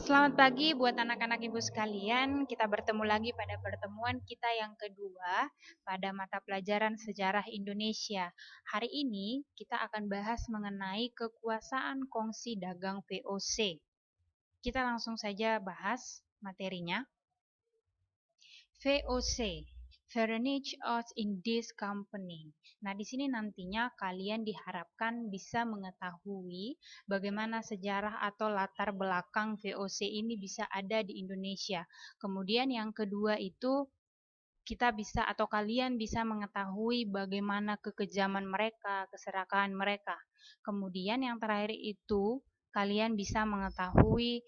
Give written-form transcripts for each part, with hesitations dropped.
Selamat pagi buat anak-anak ibu sekalian. Kita bertemu lagi pada pertemuan kita yang kedua pada mata pelajaran sejarah Indonesia. Hari ini kita akan bahas mengenai kekuasaan kongsi dagang VOC. Kita langsung saja bahas materinya. VOC, Foreignage Oath Indies Company. Nah, di sini nantinya kalian diharapkan bisa mengetahui bagaimana sejarah atau latar belakang VOC ini bisa ada di Indonesia. Kemudian yang kedua itu kita bisa atau kalian bisa mengetahui bagaimana kekejaman mereka, keserakahan mereka. Kemudian yang terakhir itu kalian bisa mengetahui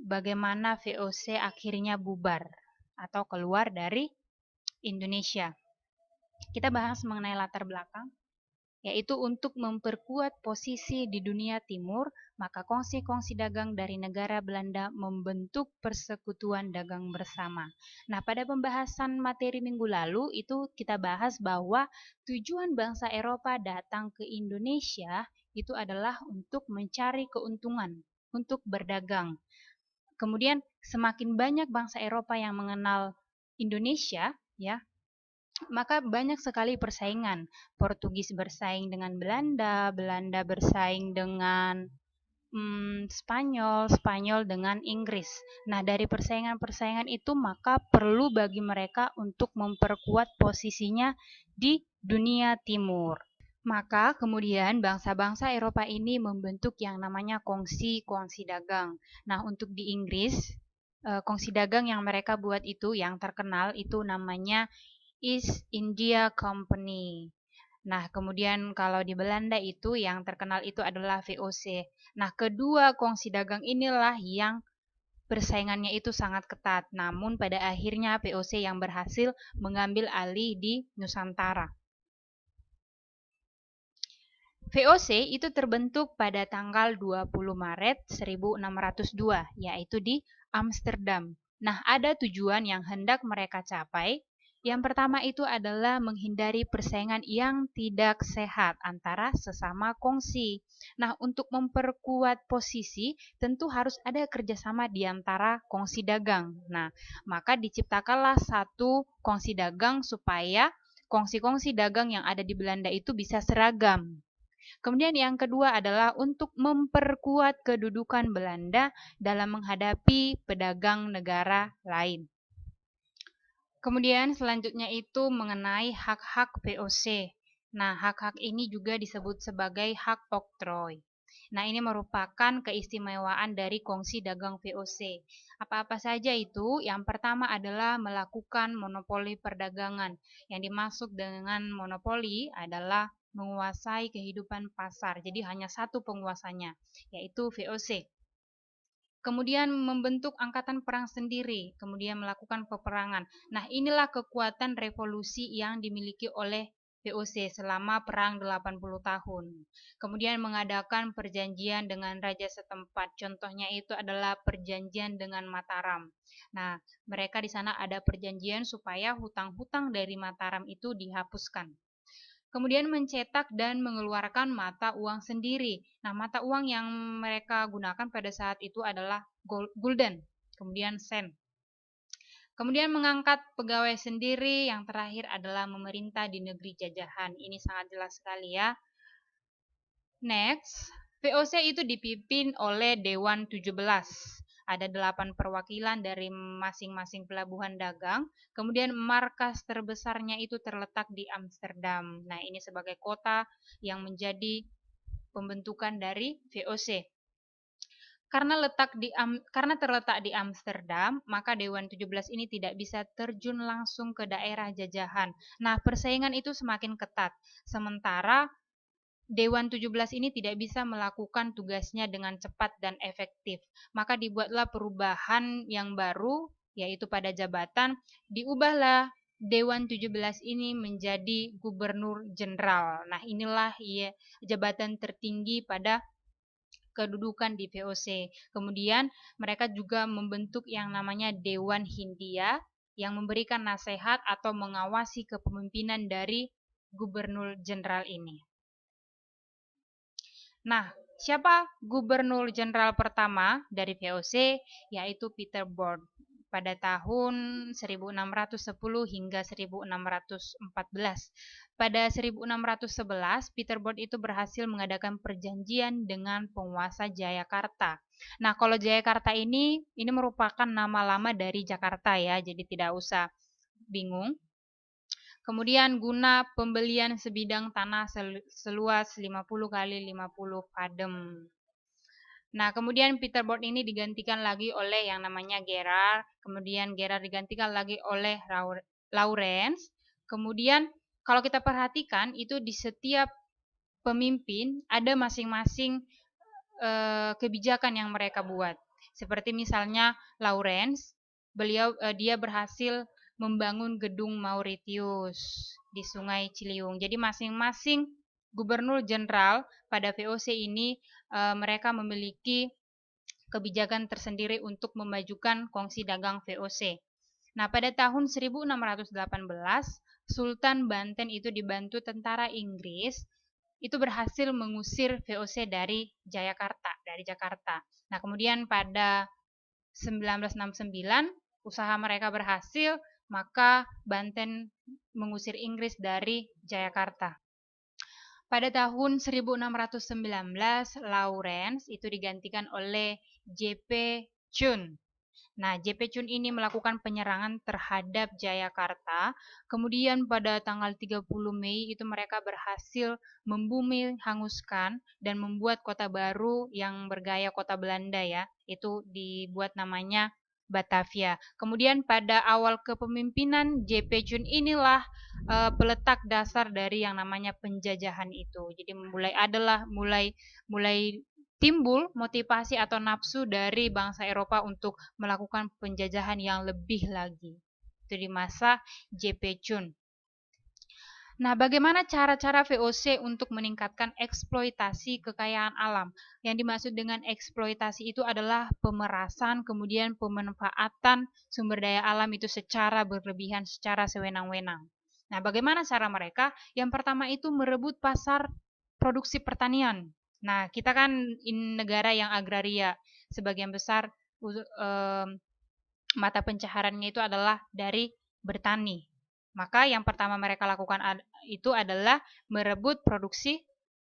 bagaimana VOC akhirnya bubar atau keluar dari Indonesia. Kita bahas mengenai latar belakang, yaitu untuk memperkuat posisi di dunia timur, maka kongsi-kongsi dagang dari negara Belanda membentuk persekutuan dagang bersama. Nah, pada pembahasan materi minggu lalu itu kita bahas bahwa tujuan bangsa Eropa datang ke Indonesia itu adalah untuk mencari keuntungan, untuk berdagang. Kemudian semakin banyak bangsa Eropa yang mengenal Indonesia, ya, maka banyak sekali persaingan. Portugis bersaing dengan Belanda, Belanda bersaing dengan Spanyol, Spanyol dengan Inggris. Nah, dari persaingan-persaingan itu maka perlu bagi mereka untuk memperkuat posisinya di dunia timur. Maka kemudian bangsa-bangsa Eropa ini membentuk yang namanya kongsi dagang. Nah, untuk di Inggris, kongsi dagang yang mereka buat itu yang terkenal itu namanya East India Company. Nah, kemudian kalau di Belanda itu yang terkenal itu adalah VOC. Nah, kedua kongsi dagang inilah yang persaingannya itu sangat ketat. Namun pada akhirnya VOC yang berhasil mengambil alih di Nusantara. VOC itu terbentuk pada tanggal 20 Maret 1602, yaitu di Amsterdam. Nah, ada tujuan yang hendak mereka capai. Yang pertama itu adalah menghindari persaingan yang tidak sehat antara sesama kongsi. Nah, untuk memperkuat posisi, tentu harus ada kerjasama di antara kongsi dagang. Nah, maka diciptakanlah satu kongsi dagang supaya kongsi-kongsi dagang yang ada di Belanda itu bisa seragam. Kemudian yang kedua adalah untuk memperkuat kedudukan Belanda dalam menghadapi pedagang negara lain. Kemudian selanjutnya itu mengenai hak-hak VOC. Nah, hak-hak ini juga disebut sebagai hak oktroy. Nah, ini merupakan keistimewaan dari kongsi dagang VOC. Apa-apa saja itu? Yang pertama adalah melakukan monopoli perdagangan. Yang dimaksud dengan monopoli adalah menguasai kehidupan pasar. Jadi hanya satu penguasanya, yaitu VOC. Kemudian membentuk angkatan perang sendiri, kemudian melakukan peperangan. Nah, inilah kekuatan revolusi yang dimiliki oleh VOC selama perang 80 tahun. Kemudian mengadakan perjanjian dengan raja setempat. Contohnya itu adalah perjanjian dengan Mataram. Nah, mereka di sana ada perjanjian supaya hutang-hutang dari Mataram itu dihapuskan. Kemudian mencetak dan mengeluarkan mata uang sendiri. Nah, mata uang yang mereka gunakan pada saat itu adalah gulden, kemudian sen. Kemudian mengangkat pegawai sendiri, yang terakhir adalah memerintah di negeri jajahan. Ini sangat jelas sekali ya. Next, VOC itu dipimpin oleh Dewan 17. Ada 8 perwakilan dari masing-masing pelabuhan dagang. Kemudian markas terbesarnya itu terletak di Amsterdam. Nah, ini sebagai kota yang menjadi pembentukan dari VOC. Karena terletak di Amsterdam, maka Dewan 17 ini tidak bisa terjun langsung ke daerah jajahan. Nah, persaingan itu semakin ketat. Sementara Dewan 17 ini tidak bisa melakukan tugasnya dengan cepat dan efektif. Maka dibuatlah perubahan yang baru, yaitu pada jabatan, diubahlah Dewan 17 ini menjadi Gubernur Jenderal. Nah, inilah jabatan tertinggi pada kedudukan di VOC. Kemudian mereka juga membentuk yang namanya Dewan Hindia yang memberikan nasihat atau mengawasi kepemimpinan dari Gubernur Jenderal ini. Nah, Siapa gubernur jenderal pertama dari VOC? Yaitu Peter Board pada tahun 1610 hingga 1614. Pada 1611, Peter Board itu berhasil mengadakan perjanjian dengan penguasa Jayakarta. Nah, kalau Jayakarta ini merupakan nama lama dari Jakarta ya, jadi tidak usah bingung. Kemudian guna pembelian sebidang tanah seluas 50 kali 50 padem. Nah, kemudian Peter Board ini digantikan lagi oleh yang namanya Gerard, kemudian Gerard digantikan lagi oleh Lawrence. Kemudian kalau kita perhatikan itu di setiap pemimpin ada masing-masing kebijakan yang mereka buat. Seperti misalnya Lawrence, dia berhasil membangun gedung Mauritius di Sungai Ciliwung. Jadi masing-masing gubernur jenderal pada VOC ini mereka memiliki kebijakan tersendiri untuk memajukan kongsi dagang VOC. Nah, pada tahun 1618, Sultan Banten itu dibantu tentara Inggris itu berhasil mengusir VOC dari Jakarta. Nah, kemudian pada 1969 usaha mereka berhasil, maka Banten mengusir Inggris dari Jakarta. Pada tahun 1619, Lawrence itu digantikan oleh J.P. Chun. Nah, J.P. Chun ini melakukan penyerangan terhadap Jayakarta. Kemudian pada tanggal 30 Mei itu mereka berhasil membumi hanguskan dan membuat kota baru yang bergaya kota Belanda ya. Itu dibuat namanya Batavia. Kemudian pada awal kepemimpinan J.P. Chun inilah peletak dasar dari yang namanya penjajahan itu. Jadi mulai timbul motivasi atau nafsu dari bangsa Eropa untuk melakukan penjajahan yang lebih lagi. Itu di masa J.P. Chun. Nah, bagaimana cara-cara VOC untuk meningkatkan eksploitasi kekayaan alam? Yang dimaksud dengan eksploitasi itu adalah pemerasan, kemudian pemanfaatan sumber daya alam itu secara berlebihan, secara sewenang-wenang. Nah, bagaimana cara mereka? Yang pertama itu merebut pasar produksi pertanian. Nah, kita kan negara yang agraria, sebagian besar mata pencahariannya itu adalah dari bertani. Maka yang pertama mereka lakukan itu adalah merebut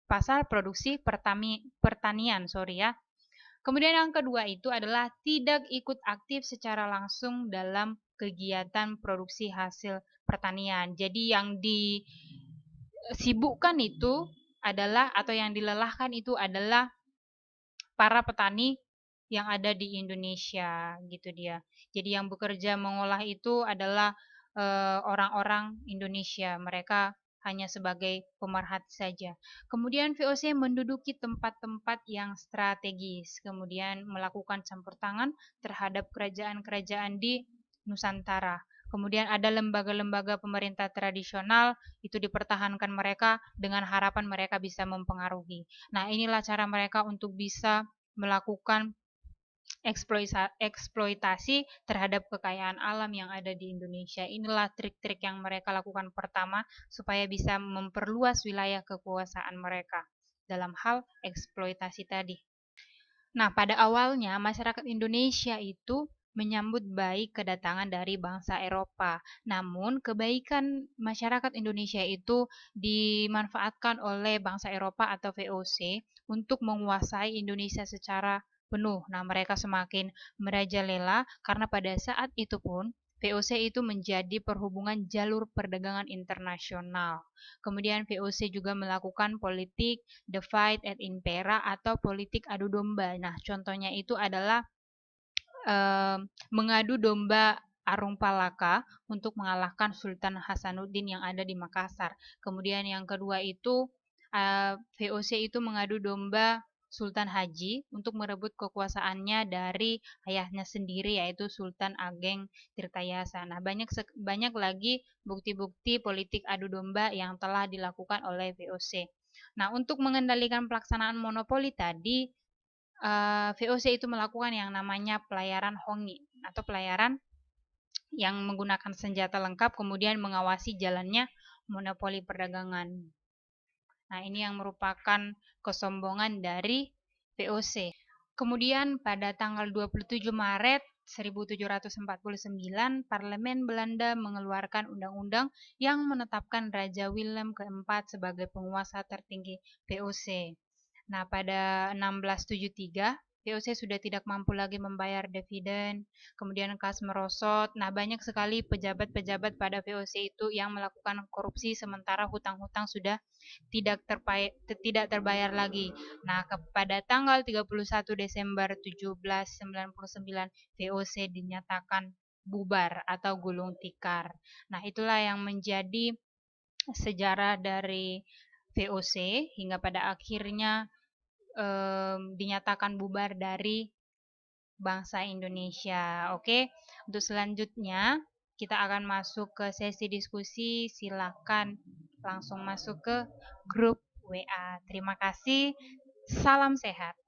pasar produksi pertanian, ya. Kemudian yang kedua itu adalah tidak ikut aktif secara langsung dalam kegiatan produksi hasil pertanian. Jadi yang disibukkan itu adalah atau yang dilelahkan itu adalah para petani yang ada di Indonesia gitu dia. Jadi yang bekerja mengolah itu adalah orang-orang Indonesia. Mereka hanya sebagai pemerhati saja. Kemudian VOC menduduki tempat-tempat yang strategis, kemudian melakukan campur tangan terhadap kerajaan-kerajaan di Nusantara. Kemudian ada lembaga-lembaga pemerintah tradisional itu dipertahankan mereka dengan harapan mereka bisa mempengaruhi. Nah, inilah cara mereka untuk bisa melakukan eksploitasi terhadap kekayaan alam yang ada di Indonesia. Inilah trik-trik yang mereka lakukan pertama supaya bisa memperluas wilayah kekuasaan mereka dalam hal eksploitasi tadi. Nah, pada awalnya masyarakat Indonesia itu menyambut baik kedatangan dari bangsa Eropa. Namun, kebaikan masyarakat Indonesia itu dimanfaatkan oleh bangsa Eropa atau VOC untuk menguasai Indonesia secara penuh. Nah, mereka semakin merajalela karena pada saat itu pun VOC itu menjadi perhubungan jalur perdagangan internasional. Kemudian VOC juga melakukan politik divide and impera atau politik adu domba. Nah, contohnya itu adalah mengadu domba Arung Palaka untuk mengalahkan Sultan Hasanuddin yang ada di Makassar. Kemudian yang kedua itu VOC itu mengadu domba Sultan Haji untuk merebut kekuasaannya dari ayahnya sendiri yaitu Sultan Ageng Tirtayasa. Nah, banyak lagi bukti-bukti politik adu domba yang telah dilakukan oleh VOC. Nah, untuk mengendalikan pelaksanaan monopoli tadi, VOC itu melakukan yang namanya pelayaran hongi atau pelayaran yang menggunakan senjata lengkap kemudian mengawasi jalannya monopoli perdagangan. Nah, ini yang merupakan kesombongan dari VOC. Kemudian pada tanggal 27 Maret 1749, Parlemen Belanda mengeluarkan undang-undang yang menetapkan Raja Willem keempat sebagai penguasa tertinggi VOC. Nah, pada 1673, VOC sudah tidak mampu lagi membayar dividen, kemudian kas merosot. Nah, banyak sekali pejabat-pejabat pada VOC itu yang melakukan korupsi sementara hutang-hutang sudah tidak terbayar lagi. Nah, pada tanggal 31 Desember 1799, VOC dinyatakan bubar atau gulung tikar. Nah, itulah yang menjadi sejarah dari VOC hingga pada akhirnya dinyatakan bubar dari bangsa Indonesia. Oke, untuk selanjutnya kita akan masuk ke sesi diskusi. Silakan langsung masuk ke grup WA. Terima kasih. Salam sehat.